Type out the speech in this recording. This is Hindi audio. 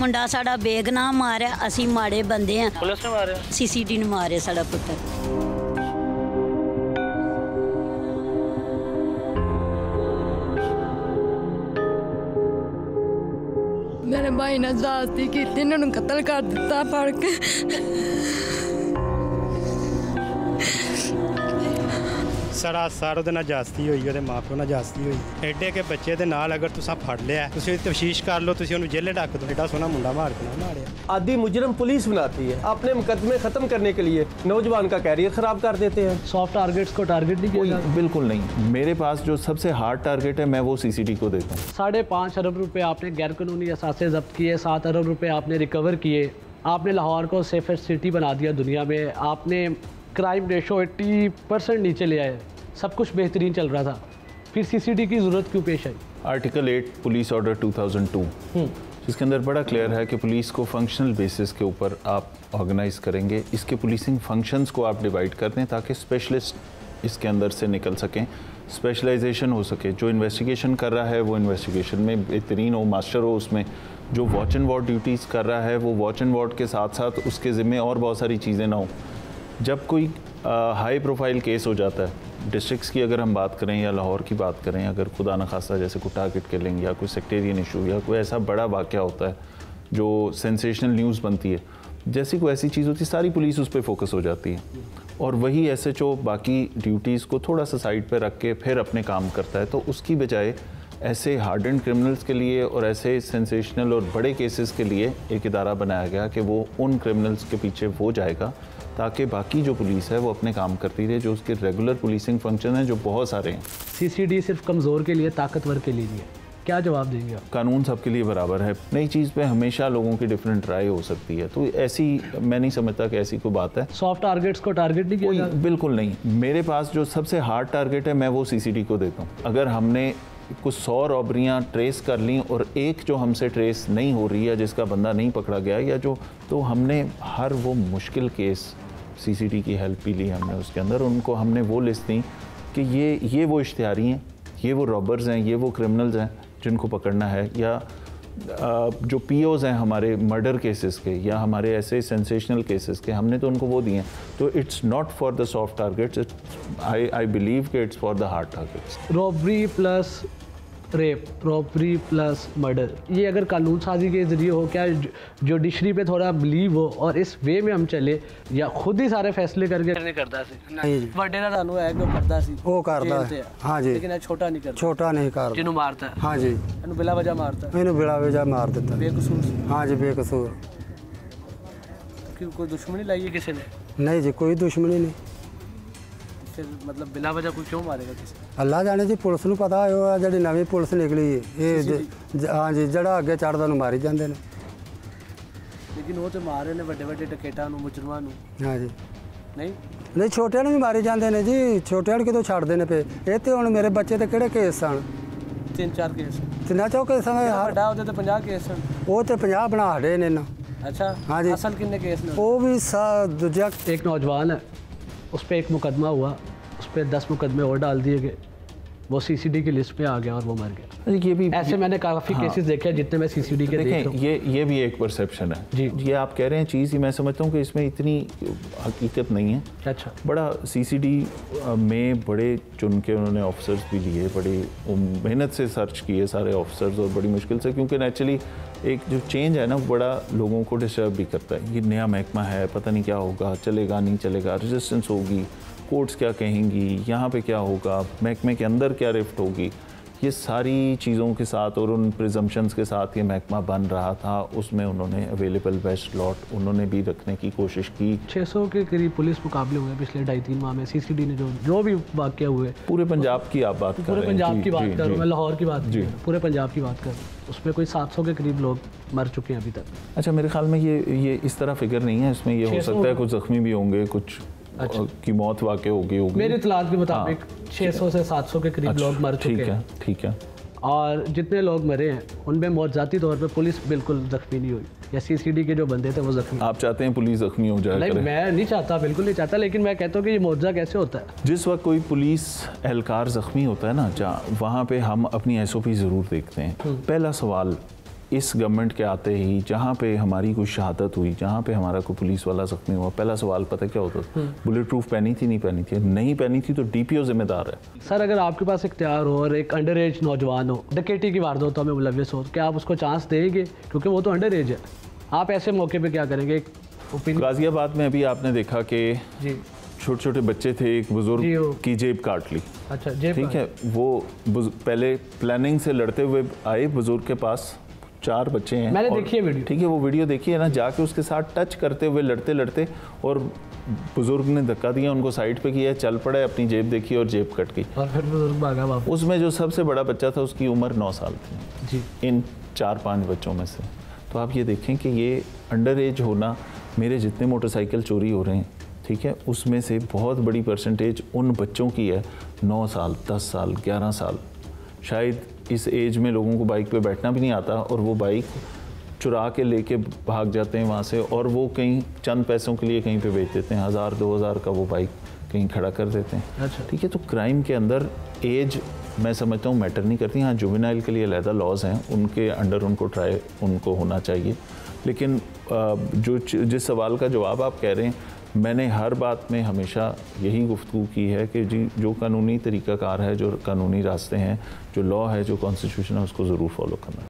मुंडा साडा बेगनाम मारिया, असी माड़े बंदे हैं। पुलिस ने मारे? CCD ने मारे साडा पुत्र। मेरे भाई ने जाती की इन्होंने कत्ल कर दिता फड़ के। सरासर ਉਹਦੇ ਨਾਲ ਜਾਸਤੀ ਹੋਈ, ਉਹਦੇ ਮਾਪਿਓ ਨਾਲ ਜਾਸਤੀ ਹੋਈ। ਐਡੇ ਕੇ ਬੱਚੇ ਦੇ ਨਾਲ ਅਗਰ ਤੁਸੀਂ ਫੜ ਲਿਆ, ਤੁਸੀਂ ਤਫਤੀਸ਼ ਕਰ ਲਓ, ਤੁਸੀਂ ਉਹਨੂੰ ਜੇਲੇ ਡੱਕ ਦਿਓ। ਐਡਾ ਸੋਹਣਾ ਮੁੰਡਾ ਮਾਰ के ना मारिया। आदि मुजरम पुलिस बनाती है, अपने मुकदमे खत्म करने के लिए नौजवान का कैरियर खराब कर देते हैं। सॉफ्ट टारगेट्स को टारगेट नहीं किया? बिल्कुल नहीं। मेरे पास जो सबसे हार्ड टारगेट है मैं वो CCD को देता हूँ। 5.5 अरब रुपए आपने गैर कानूनी असासे जब्त किए, 7 अरब रुपए आपने रिकवर किए, आपने लाहौर को सेफेस्ट सिटी बना दिया दुनिया में, आपने क्राइम रेशो 80% नीचे ले आए, सब कुछ बेहतरीन चल रहा था, फिर CCD की ज़रूरत क्यों पेश आई? आर्टिकल 8 पुलिस ऑर्डर 2002 जिसके अंदर बड़ा क्लियर है कि पुलिस को फंक्शनल बेसिस के ऊपर आप ऑर्गेनाइज करेंगे, इसके पुलिसिंग फंक्शंस को आप डिवाइड कर दें ताकि स्पेशलिस्ट इसके अंदर से निकल सकें, स्पेशलाइजेशन हो सके। जो इन्वेस्टिगेशन कर रहा है वो इन्वेस्टिगेशन में बेहतरीन हो, मास्टर हो उसमें। जो वॉच एंड वार्ड ड्यूटीज़ कर रहा है वो वॉच एंड वार्ड के साथ साथ उसके ज़िम्मे और बहुत सारी चीज़ें ना हो। जब कोई हाई प्रोफाइल केस हो जाता है, डिस्ट्रिक्ट्स की अगर हम बात करें या लाहौर की बात करें, अगर खुदा न खास्ता जैसे कोई टारगेट किलिंग या कोई सेक्टेरियन इशू या कोई ऐसा बड़ा वाक़या होता है जो सेंसेशनल न्यूज़ बनती है, जैसी कोई ऐसी चीज़ होती है, सारी पुलिस उस पर फोकस हो जाती है और वही SHO बाकी ड्यूटीज़ को थोड़ा सा साइड पे रख के फिर अपने काम करता है। तो उसकी बजाय ऐसे हार्डन क्रिमिनल्स के लिए और ऐसे सेंसेशनल और बड़े केसेस के लिए एक इदारा बनाया गया कि वो उन क्रिमिनल्स के पीछे वो जाएगा ताकि बाकी जो पुलिस है वो अपने काम करती रहे, जो उसके रेगुलर पुलिसिंग फंक्शन हैं जो बहुत सारे हैं। CCD सिर्फ कमज़ोर के लिए, ताकतवर के लिए नहीं है, क्या जवाब देंगे आप? कानून सबके लिए बराबर है। नई चीज़ पे हमेशा लोगों की डिफरेंट राय हो सकती है, तो ऐसी मैं नहीं समझता कि ऐसी कोई बात है। सॉफ्ट टारगेट्स को टारगेट नहीं किया? बिल्कुल नहीं। मेरे पास जो सबसे हार्ड टारगेट है मैं वो CCD को देता हूँ। अगर हमने कुछ 100 रॉबरियाँ ट्रेस कर ली और एक जो हमसे ट्रेस नहीं हो रही है, जिसका बंदा नहीं पकड़ा गया या जो, तो हमने हर वो मुश्किल केस CCD की हेल्प भी ली हमने उसके अंदर। उनको हमने वो लिस्ट दी कि ये वो इश्तिहारी हैं, ये वो रॉबर्स हैं, ये वो क्रिमिनल्स हैं जिनको पकड़ना है, या जो POs हैं हमारे मर्डर केसेस के या हमारे ऐसे सेंसेशनल केसेस के, हमने तो उनको वो दिए हैं। तो it's not for the soft targets, I believe कि it's for the hard targets. Robbery plus rape, robbery plus murder, ये अगर कानून साजी के ज़रिए हो, क्या जुडिशरी पे थोड़ा बिलीव हो और इस वे में हम चले, या खुद ही सारे फैसले करके नहीं करता सी बड़े ना सानू है कि करता सी वो करता है। हाँ जी, लेकिन छोटा नहीं करता, छोटा नहीं करता, जिन्हों मारता है। हाँ जी, इन्हों बिला वजह मारता है, इन्हों बिला वजह मार देता बेकसूर। हाँ जी, बेकसूर। क्यों, कोई दुश्मनी लाई है किसी ने? नहीं जी, कोई दुश्मनी नहीं। फिर मतलब बिला वजह कोई क्यों मारेगा किसी? अल्लाह जाने जी, पुलिस नूं पता है, जी नवी पुलिस निकली है ये। हाँ जी, जड़ा अगे चढ़दा नूं मारी जांदे ने, लेकिन वो तो मारे ने बड़े बड़े डकैतां नूं, मुजरमां नूं। हाँ जी, नहीं छोटिਆਂ ਨੂੰ भी मारी जांदे ने जी, छोटिਆਂ ਨੂੰ कितों छड्डदे ने पे। ਇਹ ਤੇ ਹੁਣ ਮੇਰੇ ਬੱਚੇ ਤੇ ਕਿਹੜੇ ਕੇਸ ਸਨ? 3-4 केस, 3-4 केस ਹਨ। ਵੱਡਾ ਉਹਦੇ ਤੇ 50 केस ਹਨ, ਉਹ ਤੇ 50 ਬਣਾ ਹਟੇ ਨੇ ਨਾ। अच्छा, हाँ जी, असल कितने केस ने? वो भी दूजा एक नौजवान है, उस पर एक मुकदमा हुआ, उस पर 10 मुकदमे और डाल दिए गए, वो CCD की लिस्ट पे आ गया और वो मर गया। ये भी ऐसे मैंने काफ़ी केसेस देखे हैं जितने मैं CCD के देख रहा हूं। ये भी एक परसेप्शन है जी। ये आप कह रहे हैं चीज़ ही, मैं समझता हूँ कि इसमें इतनी हकीकत नहीं है। अच्छा, बड़ा CCD में बड़े चुन के उन्होंने ऑफिसर्स भी लिए, बड़ी मेहनत से सर्च किए सारे ऑफिसर्स और बड़ी मुश्किल से, क्योंकि नेचुरली एक जो चेंज है ना बड़ा लोगों को डिस्टर्ब भी करता है। ये नया महकमा है, पता नहीं क्या होगा, चलेगा नहीं चलेगा, रेजिस्टेंस होगी, कोर्ट्स क्या कहेंगी, यहाँ पे क्या होगा, महकमे के अंदर क्या रिफ्ट होगी, ये सारी चीज़ों के साथ और उन प्रिजम्पशंस के साथ ये महकमा बन रहा था। उसमें उन्होंने अवेलेबल बेस्ट लॉट उन्होंने भी रखने की कोशिश की। 600 के करीब पुलिस मुकाबले हुए पिछले 2.5-3 माह में। CCD ने जो भी वाक़या हुए, पूरे पंजाब की आप बात कर रहे हैं? पूरे पंजाब की बात कर रहा हूँ मैं, लाहौर की बात जी, पूरे पंजाब की बात कर रहा हूँ। उसमें कोई 700 के करीब लोग मर चुके हैं अभी तक। अच्छा, मेरे ख्याल में ये इस तरह फिगर नहीं है, इसमें ये हो सकता है कुछ ज़ख्मी भी होंगे, कुछ की मौत वाक़ई होगी। मेरे इत्तलात के मुताबिक 600 से 700 के करीब लोग मर चुके हैं। ठीक है। और जितने लोग मरे हैं उनमें मौजाती तौर पे पुलिस बिल्कुल ज़ख्मी नहीं हुई, या CCD के जो बंदे थे वो ज़ख्मी। आप चाहते हैं पुलिस ज़ख्मी हो जाए? नहीं, मैं नहीं चाहता, बिल्कुल नहीं चाहता, लेकिन मैं कहता हूँ कि ये मौजा कैसे होता है? जिस वक्त कोई पुलिस एहलकार ज़ख्मी होता है ना, जहाँ वहाँ पर हम अपनी SOP ज़रूर देखते हैं। पहला सवाल इस गवर्नमेंट के आते ही जहाँ पे हमारी कोई शहादत हुई, जहाँ पे हमारा कोई पुलिस वाला जख्मी हुआ, पहला सवाल पता क्या होता था? बुलेट प्रूफ पहनी थी, नहीं पहनी थी? नहीं पहनी थी तो डीपीओ जिम्मेदार है। सर अगर आपके पास इख्तियार हो और एक अंडर एज नौजवान हो, डकैती की वारदातों में मुलविस हो, क्या आप उसको चांस देंगे? क्योंकि वो तो अंडर एज है। आप ऐसे मौके पे क्या करेंगे? गाजियाबाद में अभी आपने देखा कि जी छोटे छोटे बच्चे थे, एक बुजुर्ग की जेब काट ली। अच्छा जेब ठीक है, वो पहले प्लानिंग से लड़ते हुए आए, बुजुर्ग के पास 4 बच्चे हैं, मैंने देखी है वीडियो। ठीक है, वो वीडियो देखी है ना, जाके उसके साथ टच करते हुए लड़ते लड़ते और बुजुर्ग ने धक्का दिया, उनको साइड पे किया, चल पड़े, अपनी जेब देखी और जेब कट गई और फिर बुजुर्ग भागा वापस। उसमें जो सबसे बड़ा बच्चा था उसकी उम्र 9 साल थी जी, इन 4-5 बच्चों में से। तो आप ये देखें कि ये अंडर एज होना, मेरे जितने मोटरसाइकिल चोरी हो रहे हैं, ठीक है, उसमें से बहुत बड़ी परसेंटेज उन बच्चों की है 9 साल, 10 साल, 11 साल। शायद इस एज में लोगों को बाइक पे बैठना भी नहीं आता और वो बाइक चुरा के लेके भाग जाते हैं वहाँ से, और वो कहीं चंद पैसों के लिए कहीं पे बेच देते हैं, 1000-2000 का वो बाइक कहीं खड़ा कर देते हैं। अच्छा। ठीक है, तो क्राइम के अंदर एज मैं समझता हूँ मैटर नहीं करती। हाँ, जुवेनाइल के लिए अलहदा लॉज हैं, उनके अंडर उनको होना चाहिए। लेकिन जिस सवाल का जवाब आप कह रहे हैं, मैंने हर बात में हमेशा यही गुफ्तगू की है कि जी जो कानूनी तरीक़ाकार है, जो कानूनी रास्ते हैं, जो लॉ है, जो कॉन्स्टिट्यूशन है, उसको ज़रूर फॉलो करना।